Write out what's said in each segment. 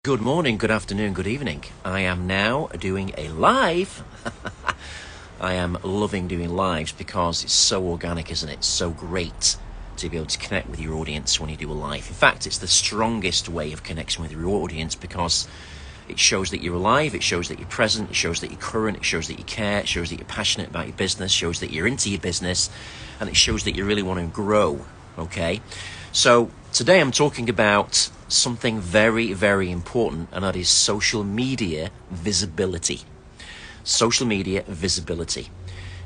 Good morning, good afternoon, good evening. I am now doing a live. I am loving doing lives because it's so organic, isn't it? It's so great to be able to connect with your audience when you do a live. In fact, it's the strongest way of connection with your audience because it shows that you're alive, it shows that you're present, it shows that you're current, it shows that you care, it shows that you're passionate about your business, shows that you're into your business, and it shows that you really want to grow, okay? So today I'm talking about something very, very important, and that is social media visibility. Social media visibility.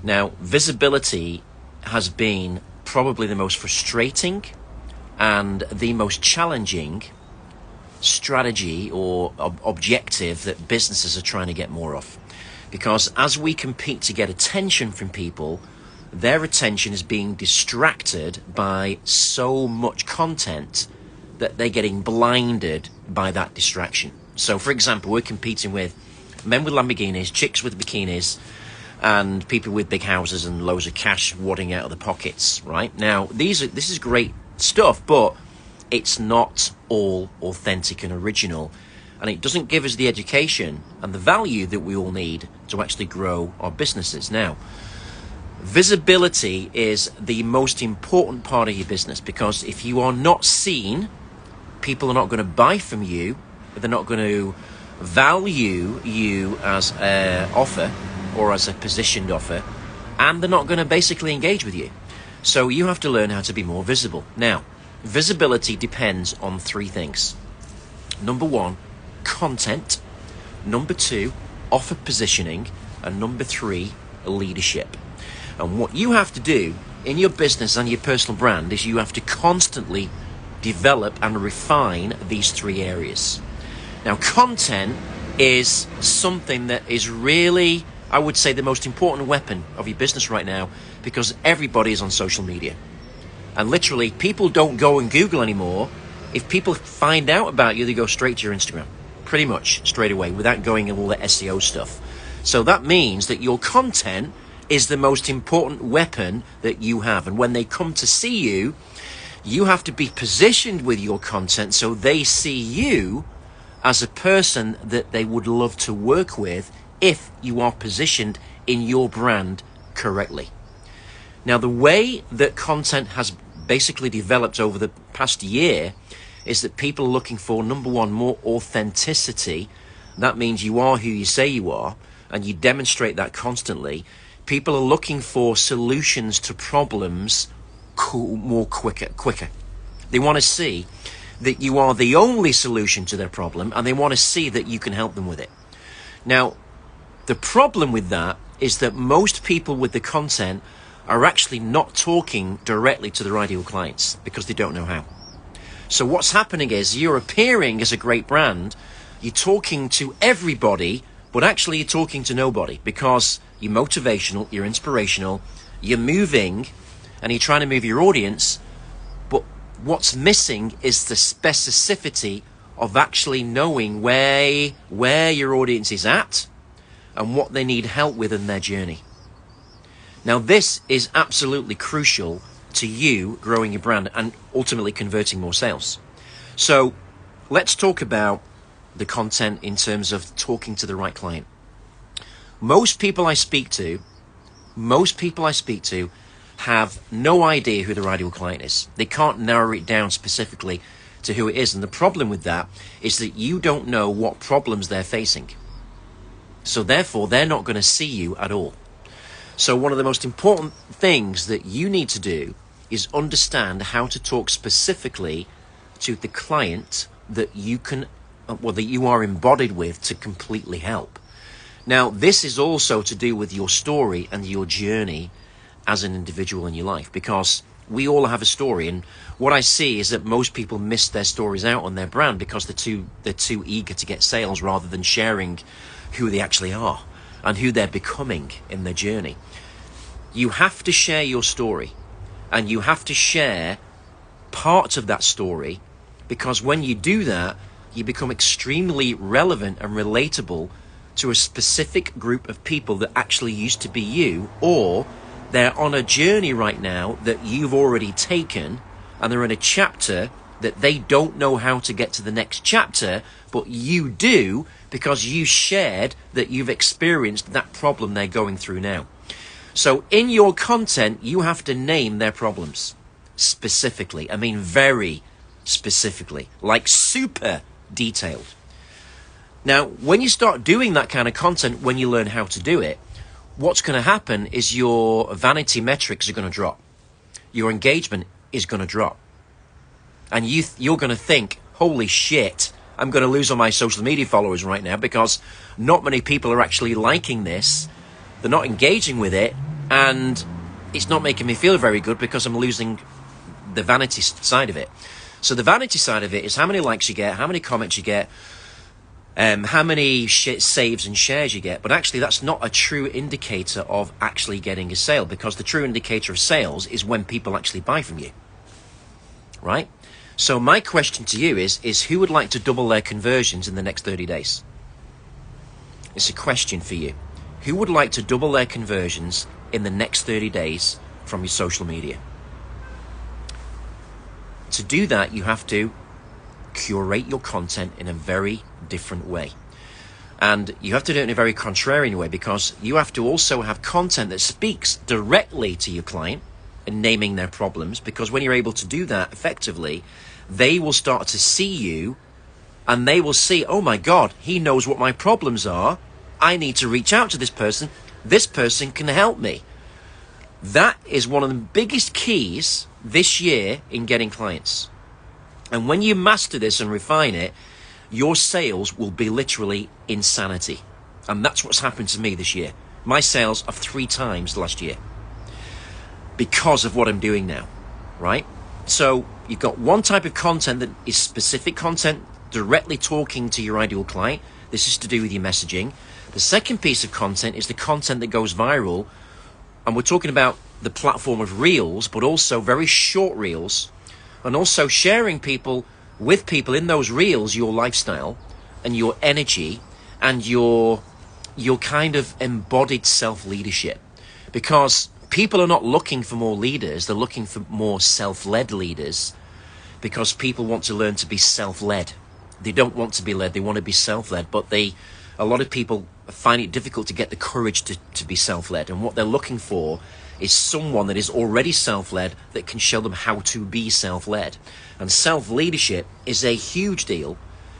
Now, visibility has been probably the most frustrating and the most challenging strategy or objective that businesses are trying to get more of. Because as we compete to get attention from people, their attention is being distracted by so much content that they're getting blinded by that distraction. So, for example, we're competing with men with Lamborghinis, chicks with bikinis, and people with big houses and loads of cash wadding out of the pockets, right? Now, this is great stuff, but it's not all authentic and original, and it doesn't give us the education and the value that we all need to actually grow our businesses. Now, visibility is the most important part of your business, because if you are not seen, people are not going to buy from you, they're not going to value you as an offer or as a positioned offer, and they're not going to basically engage with you. So you have to learn how to be more visible. Now, visibility depends on three things. Number one, content. Number two, offer positioning. And number three, leadership. And what you have to do in your business and your personal brand is you have to constantly develop and refine these three areas. Now, content is something that is really, I would say, the most important weapon of your business right now, because everybody is on social media. And literally, people don't go and Google anymore. If people find out about you, they go straight to your Instagram, pretty much straight away, without going in all the SEO stuff. So that means that your content is the most important weapon that you have. And when they come to see you, you have to be positioned with your content so they see you as a person that they would love to work with if you are positioned in your brand correctly. Now, the way that content has basically developed over the past year is that people are looking for, number one, more authenticity. That means you are who you say you are, and you demonstrate that constantly. People are looking for solutions to problems quicker. They want to see that you are the only solution to their problem, and they want to see that you can help them with it. Now, the problem with that is that most people with the content are actually not talking directly to their ideal clients because they don't know how. So what's happening is you're appearing as a great brand, you're talking to everybody, but actually you're talking to nobody, because you're motivational, you're inspirational, you're moving, and you're trying to move your audience, but what's missing is the specificity of actually knowing where your audience is at and what they need help with in their journey. Now, this is absolutely crucial to you growing your brand and ultimately converting more sales. So let's talk about the content in terms of talking to the right client. Most people I speak to have no idea who their ideal client is. They can't narrow it down specifically to who it is. And the problem with that is that you don't know what problems they're facing. So therefore, they're not going to see you at all. So one of the most important things that you need to do is understand how to talk specifically to the client that you are embodied with to completely help. Now, this is also to do with your story and your journey as an individual in your life, because we all have a story, and what I see is that most people miss their stories out on their brand because they're too eager to get sales rather than sharing who they actually are and who they're becoming in their journey. You have to share your story, and you have to share parts of that story, because when you do that, you become extremely relevant and relatable to a specific group of people that actually used to be you, or they're on a journey right now that you've already taken, and they're in a chapter that they don't know how to get to the next chapter, but you do because you shared that you've experienced that problem they're going through now. So in your content, you have to name their problems specifically. I mean, very specifically, like super detailed. Now, when you start doing that kind of content, when you learn how to do it, what's going to happen is your vanity metrics are going to drop. Your engagement is going to drop. And you're going to think, holy shit, I'm going to lose all my social media followers right now because not many people are actually liking this. They're not engaging with it, and it's not making me feel very good because I'm losing the vanity side of it. So the vanity side of it is how many likes you get, how many comments you get, how many saves and shares you get. But actually, that's not a true indicator of actually getting a sale, because the true indicator of sales is when people actually buy from you, right? So my question to you is who would like to double their conversions in the next 30 days? It's a question for you. Who would like to double their conversions in the next 30 days from your social media? To do that, you have to curate your content in a very different way. And you have to do it in a very contrarian way, because you have to also have content that speaks directly to your client and naming their problems, because when you're able to do that effectively, they will start to see you and they will see, oh my God, he knows what my problems are. I need to reach out to this person. This person can help me. That is one of the biggest keys this year in getting clients. And when you master this and refine it, your sales will be literally insanity. And that's what's happened to me this year. My sales are 3 times last year because of what I'm doing now, right? So you've got one type of content that is specific content directly talking to your ideal client. This is to do with your messaging. The second piece of content is the content that goes viral. And we're talking about the platform of reels, but also very short reels, and also sharing with people in those reels your lifestyle and your energy and your kind of embodied self-leadership. Because people are not looking for more leaders, they're looking for more self-led leaders, because people want to learn to be self-led. They don't want to be led, they want to be self-led, but a lot of people find it difficult to get the courage to be self-led. And what they're looking for is someone that is already self-led that can show them how to be self-led. And self-leadership is a huge deal,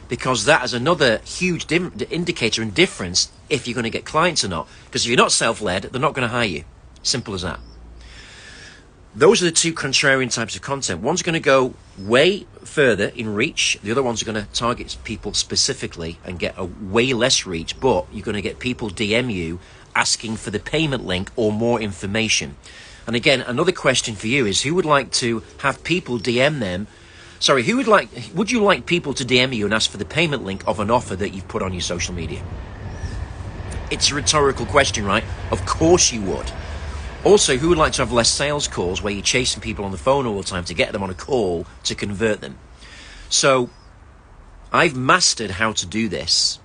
because that is another huge indicator and difference if you're going to get clients or not. Because if you're not self-led, they're not going to hire you. Simple as that. Those are the 2 contrarian types of content. One's going to go way further in reach. The other ones are going to target people specifically and get a way less reach, but you're going to get people DM you asking for the payment link or more information. And again, another question for you is, who would like to have people DM them? Sorry, would you like people to DM you and ask for the payment link of an offer that you've put on your social media? It's a rhetorical question, right? Of course you would. Also, who would like to have less sales calls where you're chasing people on the phone all the time to get them on a call to convert them? So I've mastered how to do this,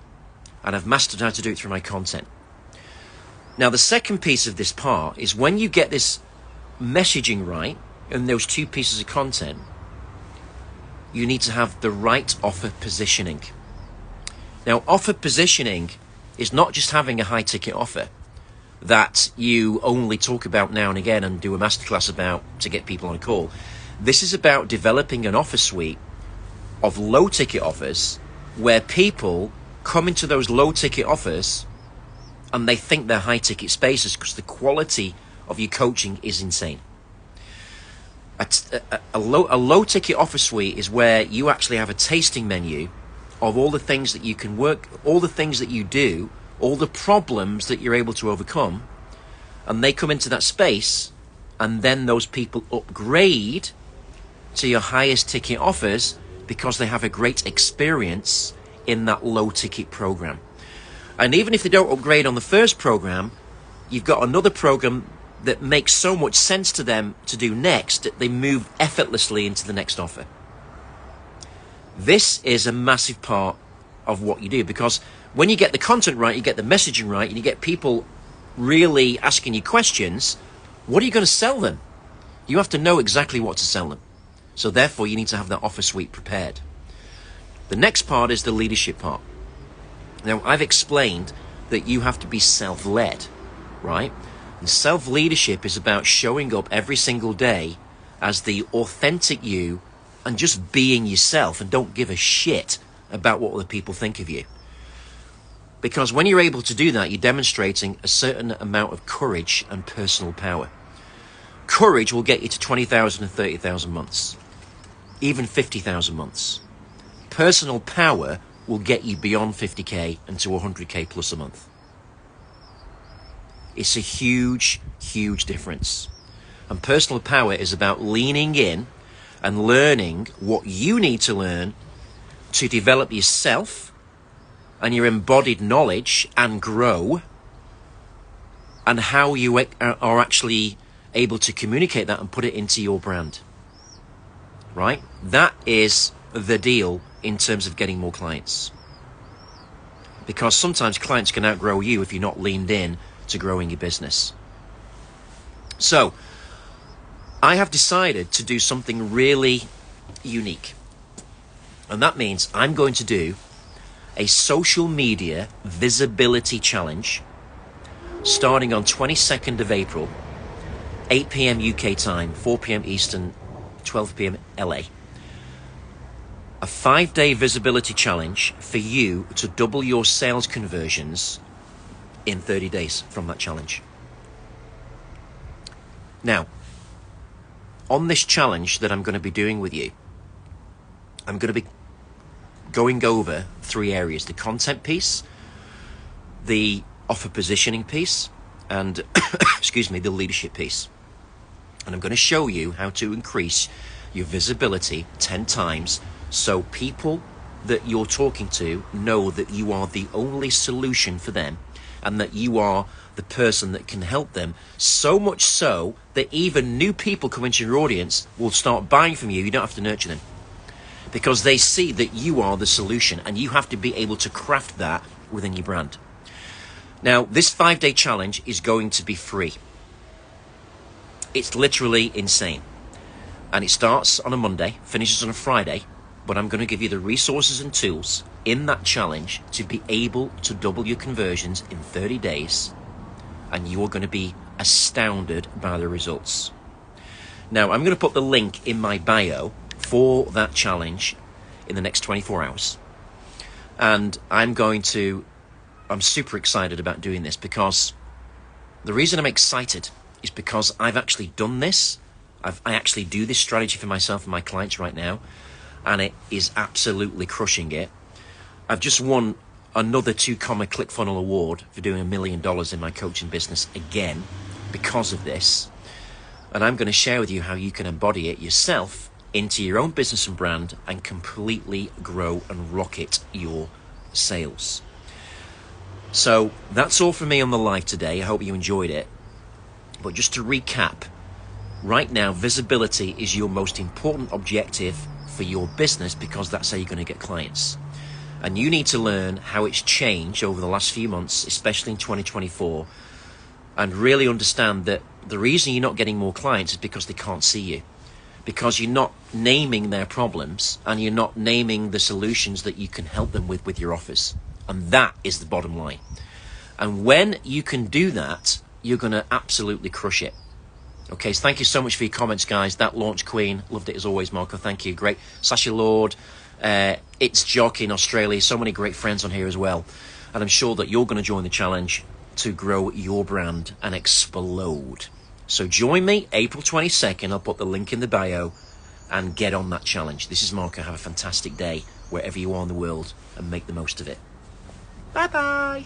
and I've mastered how to do it through my content. Now, the second piece of this part is when you get this messaging right and those 2 pieces of content, you need to have the right offer positioning. Now, offer positioning is not just having a high ticket offer that you only talk about now and again and do a masterclass about to get people on a call. This is about developing an offer suite of low ticket offers where people come into those low ticket offers and they think they're high ticket spaces because the quality of your coaching is insane. A low ticket offer suite is where you actually have a tasting menu of all the things that you can work, all the things that you do, all the problems that you're able to overcome, and they come into that space, and then those people upgrade to your highest ticket offers because they have a great experience in that low ticket program. And even if they don't upgrade on the first program, you've got another program that makes so much sense to them to do next that they move effortlessly into the next offer. This is a massive part of what you do, because when you get the content right, you get the messaging right, and you get people really asking you questions, what are you going to sell them? You have to know exactly what to sell them. So therefore, you need to have that offer suite prepared. The next part is the leadership part. Now, I've explained that you have to be self-led, right? And self-leadership is about showing up every single day as the authentic you and just being yourself, and don't give a shit about what other people think of you. Because when you're able to do that, you're demonstrating a certain amount of courage and personal power. Courage will get you to 20,000 and 30,000 months, even 50,000 months. Personal power will get you beyond 50k and to 100k plus a month. It's a huge, huge difference. And personal power is about leaning in and learning what you need to learn to develop yourself and your embodied knowledge and grow, and how you are actually able to communicate that and put it into your brand, right? That is the deal in terms of getting more clients. Because sometimes clients can outgrow you if you're not leaned in to growing your business. So, I have decided to do something really unique. And that means I'm going to do a social media visibility challenge starting on 22nd of April, 8 p.m. UK time, 4 p.m. Eastern, 12 p.m. LA. A 5-day visibility challenge for you to double your sales conversions in 30 days from that challenge. Now, on this challenge that I'm going to be doing with you, I'm going to be going over 3 areas: the content piece, the offer positioning piece, and excuse me, the leadership piece. And I'm going to show you how to increase your visibility 10 times so people that you're talking to know that you are the only solution for them, and that you are the person that can help them, so much so that even new people come into your audience will start buying from you. You don't have to nurture them, because they see that you are the solution, and you have to be able to craft that within your brand. Now, this 5-day challenge is going to be free. It's literally insane. And it starts on a Monday, finishes on a Friday, but I'm going to give you the resources and tools in that challenge to be able to double your conversions in 30 days, and you are going to be astounded by the results. Now, I'm going to put the link in my bio for that challenge in the next 24 hours. And I'm super excited about doing this, because the reason I'm excited is because I've actually done this. I actually do this strategy for myself and my clients right now, and it is absolutely crushing it. I've just won another 2 ClickFunnel award for doing $1 million in my coaching business again because of this. And I'm going to share with you how you can embody it yourself into your own business and brand and completely grow and rocket your sales. So that's all from me on the live today. I hope you enjoyed it. But just to recap, right now, visibility is your most important objective for your business, because that's how you're going to get clients. And you need to learn how it's changed over the last few months, especially in 2024, and really understand that the reason you're not getting more clients is because they can't see you, because you're not naming their problems and you're not naming the solutions that you can help them with your offers. And that is the bottom line. And when you can do that, you're going to absolutely crush it. Okay, so thank you so much for your comments, guys. That Launch Queen, loved it as always, Marco. Thank you. Great. Sasha Lord, It's Jock in Australia. So many great friends on here as well. And I'm sure that you're going to join the challenge to grow your brand and explode. So join me April 22nd. I'll put the link in the bio and get on that challenge. This is Marco. Have a fantastic day wherever you are in the world and make the most of it. Bye-bye.